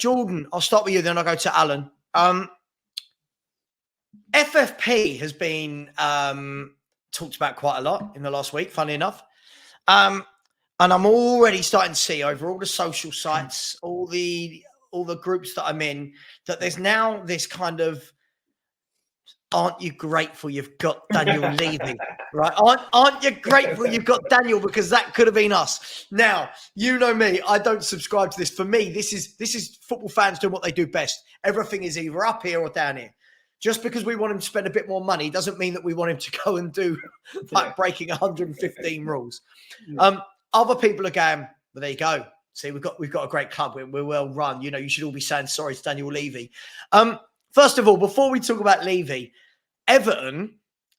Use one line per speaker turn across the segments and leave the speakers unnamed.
Jordan, I'll start with you, then I'll go to Alan. FFP has been talked about quite a lot in the last week, funny enough. And I'm already starting to see over all the social sites, all the groups that I'm in, that there's now this kind of, aren't you grateful you've got Daniel Levy, right? Aren't you grateful you've got Daniel, because that could have been us. Now, you know me, I don't subscribe to this. For me, this is football fans doing what they do best. Everything is either up here or down here. Just because we want him to spend a bit more money doesn't mean that we want him to go and do like breaking 115 rules. Other people are going, well, there you go. See, we've got a great club. We're well run. You know, you should all be saying sorry to Daniel Levy. First of all, before we talk about Levy, Everton,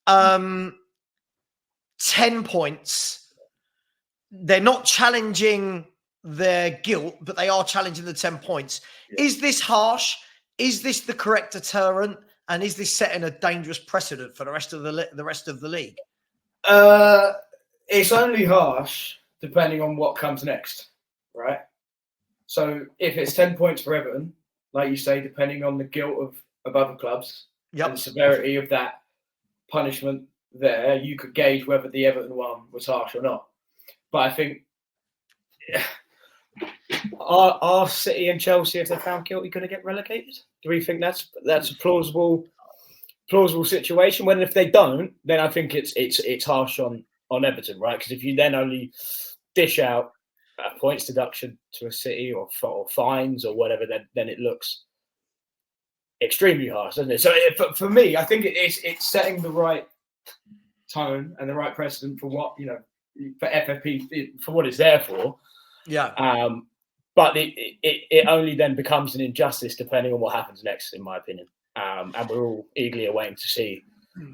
10 points. They're not challenging their guilt, but they are challenging the 10 points. Yeah. Is this harsh? Is this the correct deterrent? And is this setting a dangerous precedent for the rest of the league?
It's only harsh depending on what comes next, right? So if it's 10 points for Everton, like you say, depending on the guilt of other clubs and the severity of that punishment there, you could gauge whether the Everton one was harsh or not. But I think are City and Chelsea, if they're found guilty, going to get relegated? Do we think that's a plausible situation? When if they don't, then I think it's harsh on Everton, right? Because if you then only dish out points deduction to a City or fines or whatever, then it looks extremely harsh, doesn't it? So for me, I think it's setting the right tone and the right precedent for what, you know, for FFP, for what it's there for. Yeah. But it only then becomes an injustice depending on what happens next, in my opinion. And we're all eagerly awaiting to see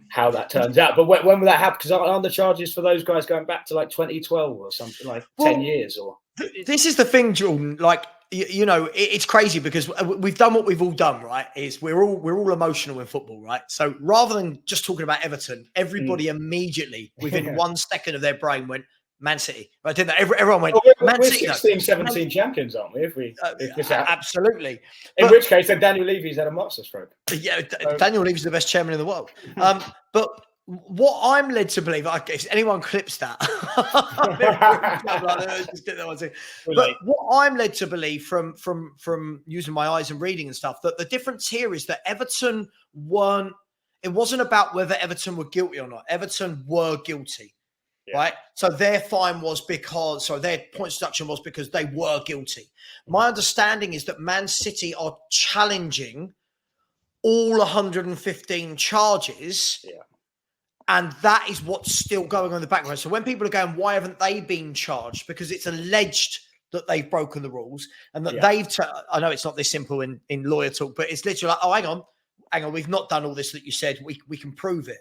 how that turns out. But when will that happen? Because aren't the charges for those guys going back to like 2012 or something, like 10 years? Or
this is the thing, Jordan. Like, you know, it's crazy because we've done what we've all done, right? Is we're all emotional in football, right? So rather than just talking about Everton, everybody immediately within 1 second of their brain went Man City. I did that. Everyone went Man City.
We're 16, 17 champions, aren't we? If this happens.
Absolutely.
In which case, then Daniel Levy's had a monster stroke.
Yeah, Daniel Levy's the best chairman in the world. But what I'm led to believe, if anyone clips that, but what I'm led to believe from using my eyes and reading and stuff, that the difference here is that Everton it wasn't about whether Everton were guilty or not. Everton were guilty. Yeah. Right. So their fine was their points deduction was because they were guilty. My understanding is that Man City are challenging all 115 charges. Yeah. And that is what's still going on in the background. So when people are going, why haven't they been charged? Because it's alleged that they've broken the rules and that I know it's not this simple in lawyer talk, but it's literally like, oh, hang on, we've not done all this that you said. We can prove it.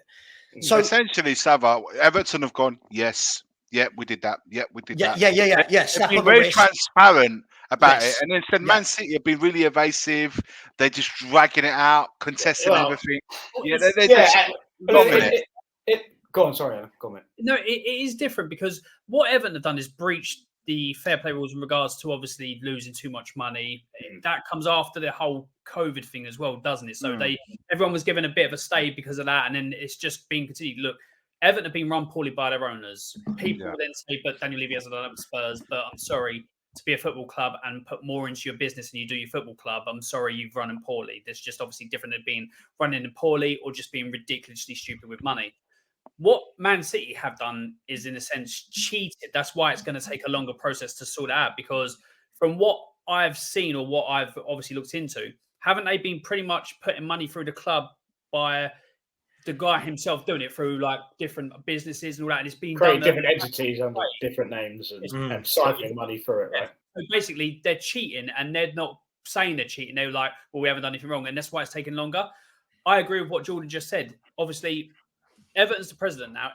So essentially, Sava, Everton have gone, yes, we did that. Yeah, we did that.
Yeah.
They've been very transparent about it. And then said Man City have been really evasive. They're just dragging it out, contesting everything. Yeah, they're just loving it.
Go on, sorry, go on, mate.
No, it is different because what Everton have done is breached the fair play rules in regards to obviously losing too much money. That comes after the whole COVID thing as well, doesn't it? So everyone was given a bit of a stay because of that, and then it's just been continued. Look, Everton have been run poorly by their owners. People then say, but Daniel Levy hasn't done it with Spurs, but I'm sorry, to be a football club and put more into your business than you do your football club, I'm sorry you've run them poorly. There's just obviously different than being running them poorly or just being ridiculously stupid with money. What Man City have done is, in a sense, cheated. That's why it's going to take a longer process to sort it out, because from what I've seen or what I've obviously looked into, haven't they been pretty much putting money through the club by the guy himself doing it through like different businesses and all that? And it's been
creating different entities under different names and cycling money through it, right?
So basically, they're cheating and they're not saying they're cheating. They're like, well, we haven't done anything wrong. And that's why it's taking longer. I agree with what Jordan just said. Obviously, Everton's the president now.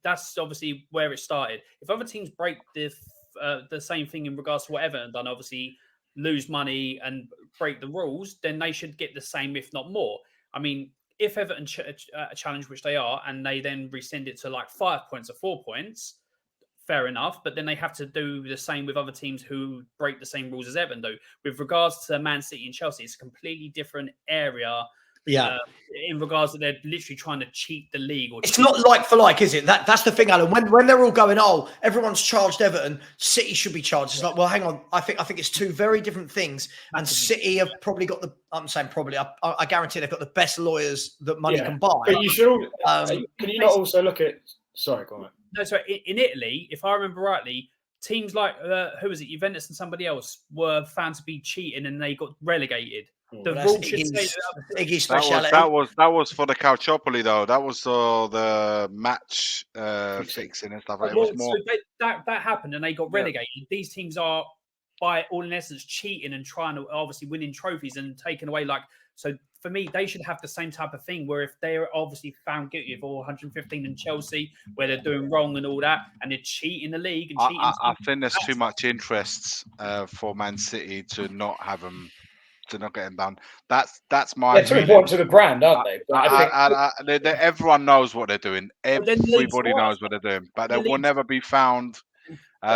That's obviously where it started. If other teams break the same thing in regards to what Everton done, obviously lose money and break the rules, then they should get the same, if not more. I mean, if Everton challenge, which they are, and they then rescind it to like 5 points or 4 points, fair enough. But then they have to do the same with other teams who break the same rules as Everton do. With regards to Man City and Chelsea, it's a completely different area.
Yeah.
In regards to they're literally trying to cheat the league.
It's not like for like, is it? That's the thing, Alan. When they're all going, oh, everyone's charged Everton, City should be charged. It's like, well, hang on. I think it's two very different things. And City have probably got I'm saying probably. I guarantee they've got the best lawyers that money can buy.
But you should. Can you not also look at? Sorry, go on.
No, sorry. In Italy, if I remember rightly, teams like who was it, Juventus and somebody else were found to be cheating, and they got relegated. The rule should say
Iggy's speciality.
That was for the Calciopoli though. That was the match fixing and stuff. It was more...
So that happened, and they got relegated. These teams are, by all in essence, cheating and trying to obviously winning trophies and taking away So for me, they should have the same type of thing where if they're obviously found guilty of all 115 in Chelsea, where they're doing wrong and all that, and they're cheating the league and cheating.
I think there's too much interest for Man City to not have them. To not get them done. That's my.
They're too important to the brand, aren't they?
Everyone knows what they're doing. Everybody knows what they're doing, but they will never be found.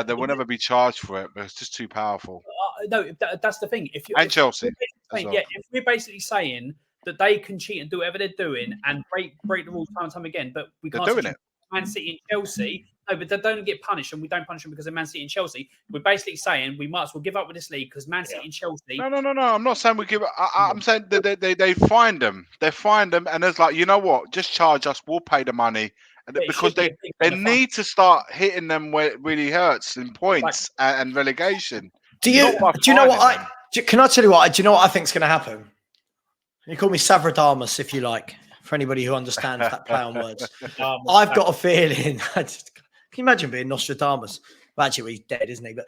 They will never be charged for it. But it's just too powerful.
No, that's the thing.
And Chelsea.
If we're basically saying that they can cheat and do whatever they're doing and break the rules time and time again, but we can't.
They're doing it.
Man City and Chelsea. No, but they don't get punished, and we don't punish them because of Man City and Chelsea. We're basically saying we might as well give up with this league because Man City and Chelsea.
No. I'm not saying we give up. I'm saying that they find them. They find them, and it's like, you know what? Just charge us. We'll pay the money, because they need to start hitting them where it really hurts in points and relegation.
Do you know what can I tell you what? Do you know what I think is going to happen? You call me Savradamus if you like. For anybody who understands that play on words, I've got a feeling. Can you imagine being Nostradamus? Well, actually, he's dead, isn't he? But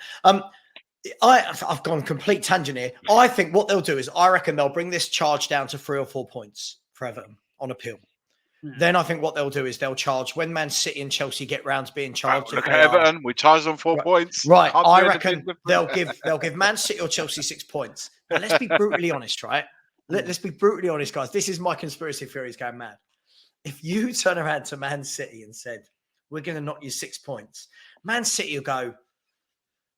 I've gone complete tangent here. I think what they'll do is, I reckon they'll bring this charge down to 3 or 4 points for Everton on appeal. Then I think what they'll do is they'll charge when Man City and Chelsea get round to being charged.
Look at Everton, we charge them 4 points.
Right, I reckon they'll give Man City or Chelsea 6 points. Now, let's be brutally honest, right? Let's be brutally honest, guys. This is my conspiracy theories going mad. If you turn around to Man City and said, we're going to knock you 6 points, Man City will go,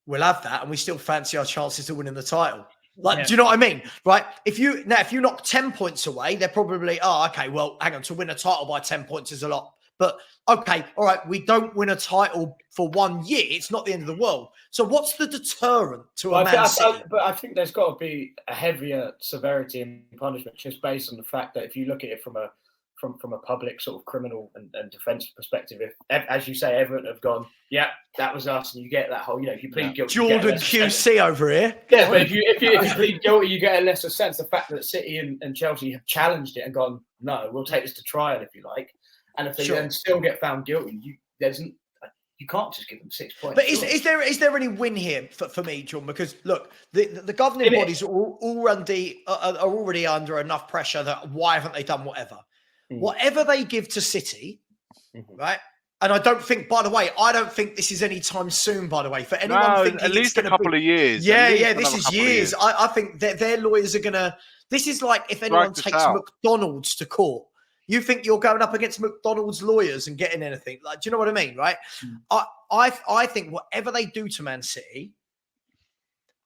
we'll have that, and we still fancy our chances of winning the title. Do you know what I mean? Right? If you knock 10 points away, they're probably, okay, well, hang on, to win a title by 10 points is a lot. But, okay, all right, we don't win a title for 1 year. It's not the end of the world. So what's the deterrent to a Man City?
But I think there's got to be a heavier severity in punishment, just based on the fact that if you look at it from a public sort of criminal and defence perspective, if, as you say, Everton have gone, that was us, and you get that whole, if you plead guilty,
Jordan QC over here.
Yeah, but if you plead guilty, you get a lesser sense. The fact that City and Chelsea have challenged it and gone, no, we'll take this to trial if you like. And if they then still get found guilty, you can't just give them 6 points.
But is there any win here for me, John? Because look, the governing bodies are already under enough pressure that why haven't they done whatever? Whatever they give to City, right? And I don't think, by the way, this is any time soon, by the way. For anyone thinking
at least a couple of years.
Yeah, this is years. I think that their lawyers are going to... This is like if anyone takes McDonald's to court. You think you're going up against McDonald's lawyers and getting anything? Do you know what I mean, right? I think whatever they do to Man City,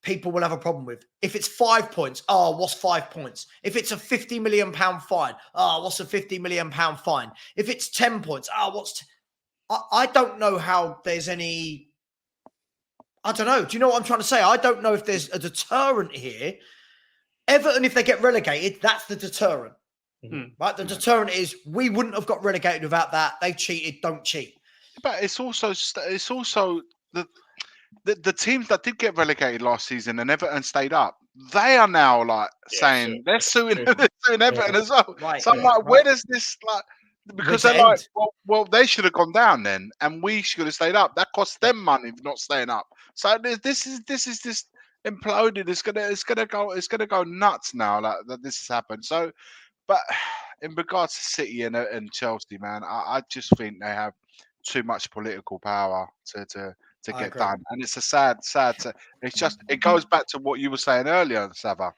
people will have a problem with. If it's 5 points, what's 5 points? If it's a £50 million fine, what's a £50 million fine? If it's 10 points, what's... I don't know how there's any... I don't know. Do you know what I'm trying to say? I don't know if there's a deterrent here. Everton, if they get relegated, that's the deterrent. Right? The deterrent is we wouldn't have got relegated without that. They cheated, don't cheat.
But it's also the teams that did get relegated last season and Everton stayed up. They are now saying they're suing Everton as well. Right, so I'm like, where does this because they're like, well, they should have gone down then, and we should have stayed up. That costs them money for not staying up. So this is just imploded. It's gonna go nuts now that this has happened. So. But in regards to City and Chelsea, man, I just think they have too much political power to get done, and it's a sad. It goes back to what you were saying earlier, Sava.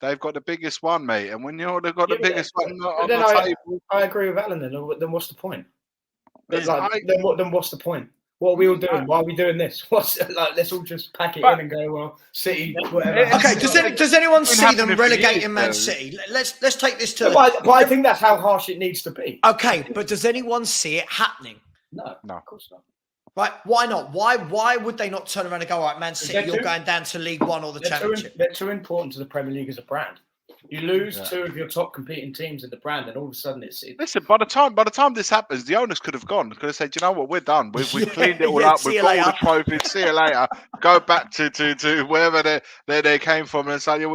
They've got the biggest one, mate, and when they've got the biggest one on the table,
I agree with Alan. Then what's the point? Then what's the point? What are we all doing? Why are we doing this? What's like? Let's all just pack it in and go. Well, City, whatever.
Okay. Does anyone see them relegating Man City? Let's take this to.
But I think that's how harsh it needs to be.
Okay, but does anyone see it happening?
No, of course not.
Right? Why not? Why would they not turn around and go, all right, Man City, you're going down to League One or the Championship?
They're too important to the Premier League as a brand. You lose two of your top competing teams in the brand, and all of a sudden it's.
Listen, by the time this happens, the owners could have gone. Could have said, "You know what? We're done. We've cleaned it all up. We've got all the trophies. See you later. Go back to wherever they came from and say, the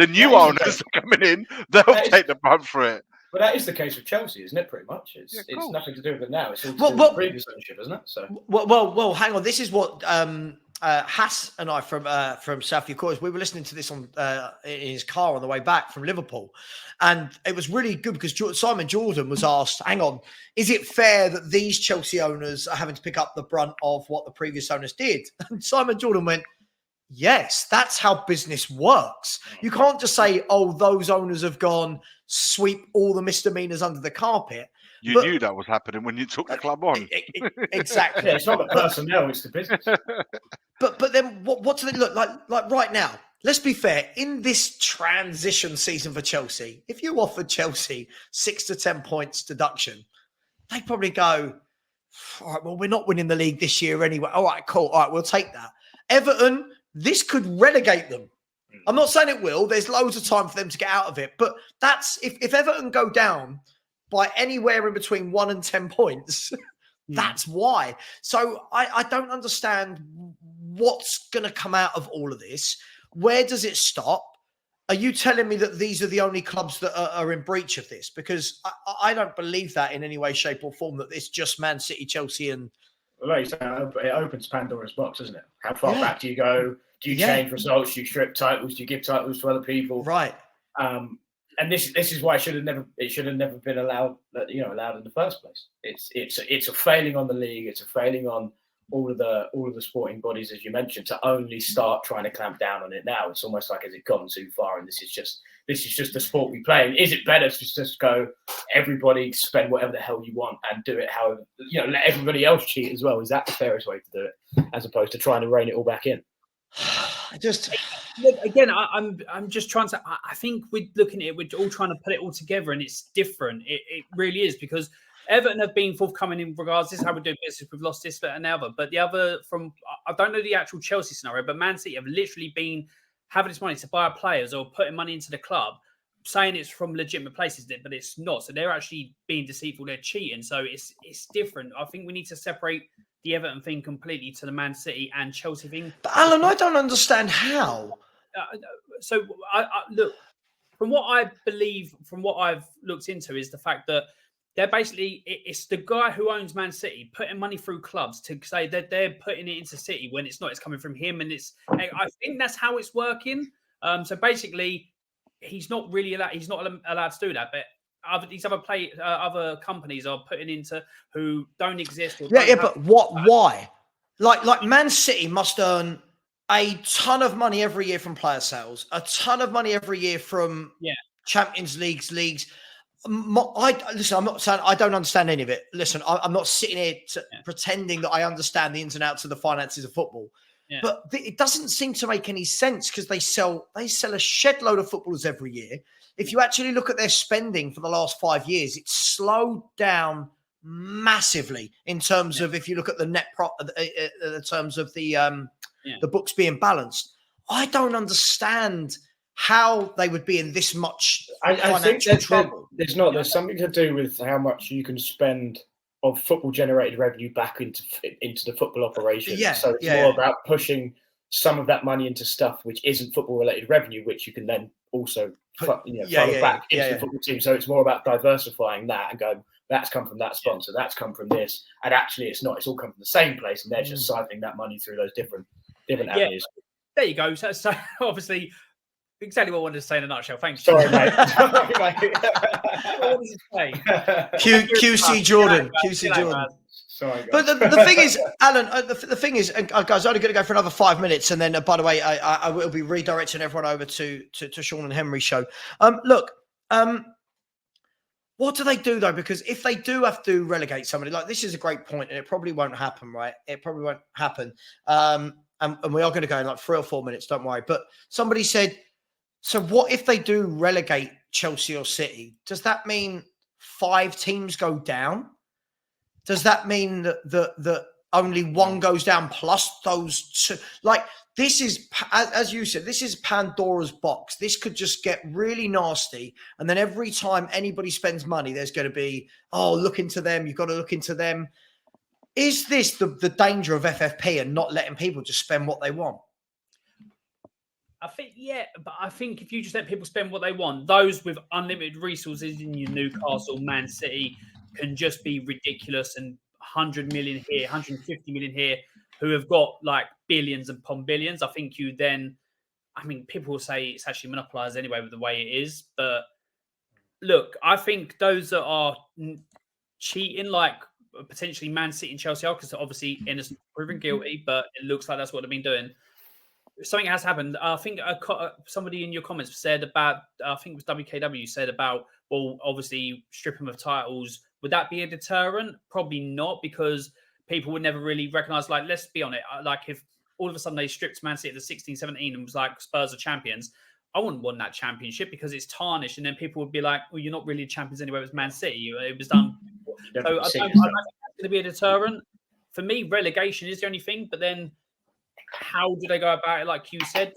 new owners coming in. They'll take the brunt for it."
But that is the case with Chelsea, isn't it? Pretty much, it's nothing to do with it now. It's all to do with the previous ownership, isn't it? So
well, hang on. This is what Hass and I from Southview Coys, we were listening to this on in his car on the way back from Liverpool, and it was really good because Simon Jordan was asked, "Hang on, is it fair that these Chelsea owners are having to pick up the brunt of what the previous owners did?" And Simon Jordan went, "Yes, that's how business works. You can't just say, oh, those owners have gone, sweep all the misdemeanors under the carpet."
You knew that was happening when you took the club on.
Exactly.
Yeah, it's not the personnel, it's the business.
But then what do they look like? Like right now, let's be fair. In this transition season for Chelsea, if you offered Chelsea 6 to 10 points deduction, they'd probably go, all right, well, we're not winning the league this year anyway. All right, cool. All right, we'll take that. Everton, this could relegate them. I'm not saying it will. There's loads of time for them to get out of it. But that's if Everton go down by anywhere in between 1 and 10 points, that's why. So I don't understand what's going to come out of all of this. Where does it stop? Are you telling me that these are the only clubs that are in breach of this? Because I don't believe that in any way, shape or form, that it's just Man City, Chelsea and...
Well, like it opens Pandora's box, doesn't it? How far back do you go? Do you change results? Do you strip titles? Do you give titles to other people?
Right.
And this is why it should have never been allowed in the first place. It's a failing on the league. It's a failing on all of the sporting bodies, as you mentioned, to only start trying to clamp down on it now. It's almost like, has it gone too far? And this is just the sport we play. And is it better to just go, everybody spend whatever the hell you want and do it however, let everybody else cheat as well? Is that the fairest way to do it, as opposed to trying to rein it all back in?
I'm just trying to. I think we're looking at it. We're all trying to put it all together, and it's different. It really is, because Everton have been forthcoming in regards. This is how we're doing business. We've lost this, that, and the other. But the other, I don't know the actual Chelsea scenario, but Man City have literally been having this money to buy players or putting money into the club, saying it's from legitimate places, but it's not. So they're actually being deceitful. They're cheating. So it's different. I think we need to separate the Everton thing completely to the Man City and Chelsea thing.
But Alan, I don't understand how.
So I look, from what I believe, from what I've looked into, is the fact that they're basically, it's the guy who owns Man City putting money through clubs to say that they're putting it into City when it's not. It's coming from him, and I think that's how it's working. So basically, he's not allowed to do that, but other companies are putting into who don't exist.
But why? Like Man City must earn a ton of money every year from player sales, a ton of money every year from Champions leagues. I'm not saying I don't understand any of it. Listen, I'm not sitting here pretending that I understand the ins and outs of the finances of football. Yeah. But it doesn't seem to make any sense, because they sell a shed load of footballers every year. If you actually look at their spending for the last 5 years, it's slowed down massively in terms of, if you look at the net in terms of the books being balanced. I don't understand how they would be in this much financial trouble.
There's something to do with how much you can spend of football generated revenue back into the football operation. So it's more about pushing some of that money into stuff which isn't football related revenue, which you can then also funnel back into the football team. So it's more about diversifying that and going, that's come from that sponsor, that's come from this, and actually it's not. It's all come from the same place, and they're just siphoning that money through those different avenues.
There you go. So obviously, exactly what I wanted to say in a nutshell. Thanks.
Sorry, mate.
What was it say?
QC Jordan. QC Jordan.
Sorry, guys.
But the thing is, Alan, the thing is, guys, I'm only going to go for another 5 minutes, and then, by the way, I will be redirecting everyone over to Sean and Henry's show. What do they do though? Because if they do have to relegate somebody, like this is a great point, and it probably won't happen, right? It probably won't happen. And we are going to go in like 3 or 4 minutes, don't worry. But somebody said, so what if they do relegate Chelsea or City? Does that mean 5 teams go down? Does that mean that only one goes down plus those 2? Like, this is, as you said, this is Pandora's box. This could just get really nasty. And then every time anybody spends money, there's going to be, oh, look into them. You've got to look into them. Is this the danger of FFP and not letting people just spend what they want?
I think, yeah, but I think if you just let people spend what they want, those with unlimited resources in your Newcastle, Man City can just be ridiculous, and 100 million here, 150 million here, who have got like billions upon billions. I think you then, I mean, people will say it's actually monopolized anyway with the way it is. But look, I think those that are cheating, like potentially Man City and Chelsea are, because obviously innocent proven guilty, but it looks like that's what they've been doing. Something has happened. I think somebody in your comments said about, I think it was WKW said about, well, obviously strip them of titles. Would that be a deterrent? Probably not, because people would never really recognise, like, let's be on it. Like, if all of a sudden they stripped Man City at the 16-17 and was like, Spurs are champions, I wouldn't want that championship because it's tarnished. And then people would be like, well, you're not really champions anyway. It was Man City. It was done. So I don't think that's going to be a deterrent. For me, relegation is the only thing. But then how do they go about it? Like you said,